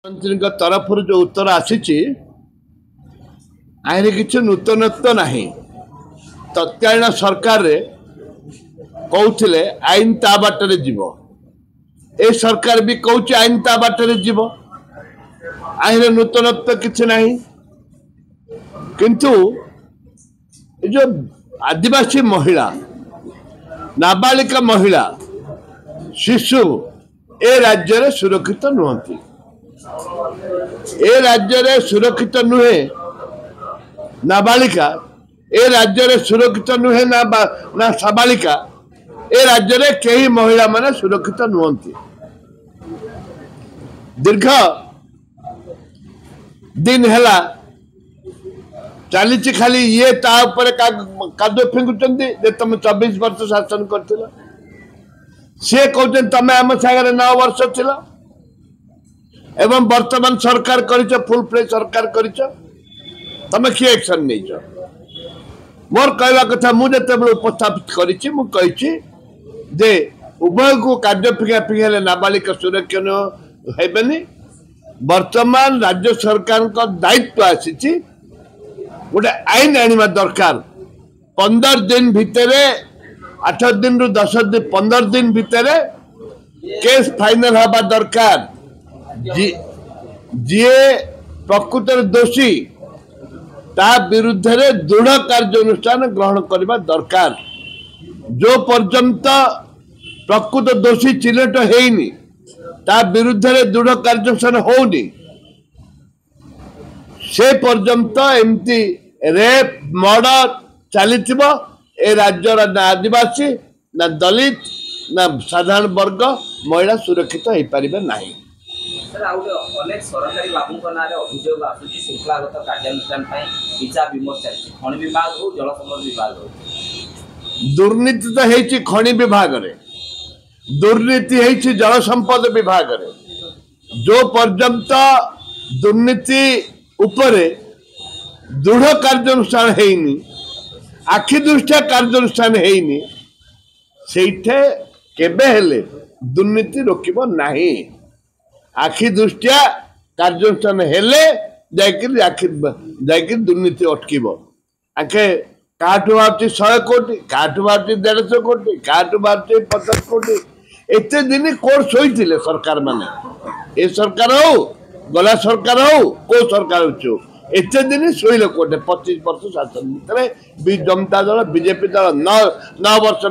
मंत्री तरफ जो उत्तर आसी आईन किसी नूतनत्व नहीं। तत्कालीन सरकार कहते आईन ता बाटर जीव ए सरकार भी कहूँ आईन ता बाटर जीव आईन नूतनत्व किसी नहीं। किंतु जो आदिवासी महिला नाबालिका महिला शिशु ए राज्य में सुरक्षित नुहति ए राज्य में सुरक्षित नुहे नाबालिका ए राज्य में सुरक्षित नुहे ना साबालिका ए राज्य में कई महिला माने सुरक्षित नुहति। दीर्घ दिन है चली खाली ये कादो फिंगुंट तुम 24 वर्ष शासन कर सी कहते तुम आम सागर 9 वर्ष थिला एवं वर्तमान सरकार करिछ फुल प्ले सरकार करिछ तमे कि एक्शन नैछ। मोर कहवा कथा मुझे उपस्थापित करिछि मु कहिछि जे उभय को कार्य फिंगा फिंगले नाबालिका सुरक्षा हेबेनी। वर्तमान राज्य सरकार का दायित्व आसी गोटे आईन आनिबा दरकार 15 दिन भितर 8 दिन रु 10 दिन 15 दिन भितर केस फाइनल हवा दरकार। जी प्रकृत दोषी ता विरुद्ध रे दृढ़ कार्यानुष्ठान ग्रहण करने दरकार। जो पर्यंत प्रकृत दोषी चिन्हट होनी ता विरुद्ध रे दृढ़ कार्यानुष्ठान होनी से पर्यंत एमती रेप मर्डर चली ए राज्यर ना आदिवासी ना दलित ना साधारण वर्ग महिला सुरक्षित हो पारे नहीं। सर अनेक सरकारी बाबू ना अभियोग आसूसी श्रृंखलागत कार्यानुष्ठान विचार विमर्श चलती खनि विभाग हो जल संपद विभाग हो। दुर्नीति तो है खनि विभाग रे दुर्नीति है जल संपद विभाग रे। जो पर्यंत दुर्नीति उपरे दृढ़ कार्यानुष्ठान हेनी आखि दृष्टिया कार्यानुष्ठान हेनी सेठे केबे हेले दुर्नीति रोकिबो नहीं। आखि दृष्टिया कार्यानुष्ठान हेले जाकर दुर्नीति अटकिबो। आखे काठू बाहर 100 कोटी काठू बाहर 150 कोटी काठू बाहर 50 कोटी एते दिन कोर्ट सोईथिले सरकार माने ए सरकार हो गला सरकार हो को सरकार हो एते दिन शोले कोटे 25 वर्ष शासन भितर जनता दल बीजेपी दल 9 वर्ष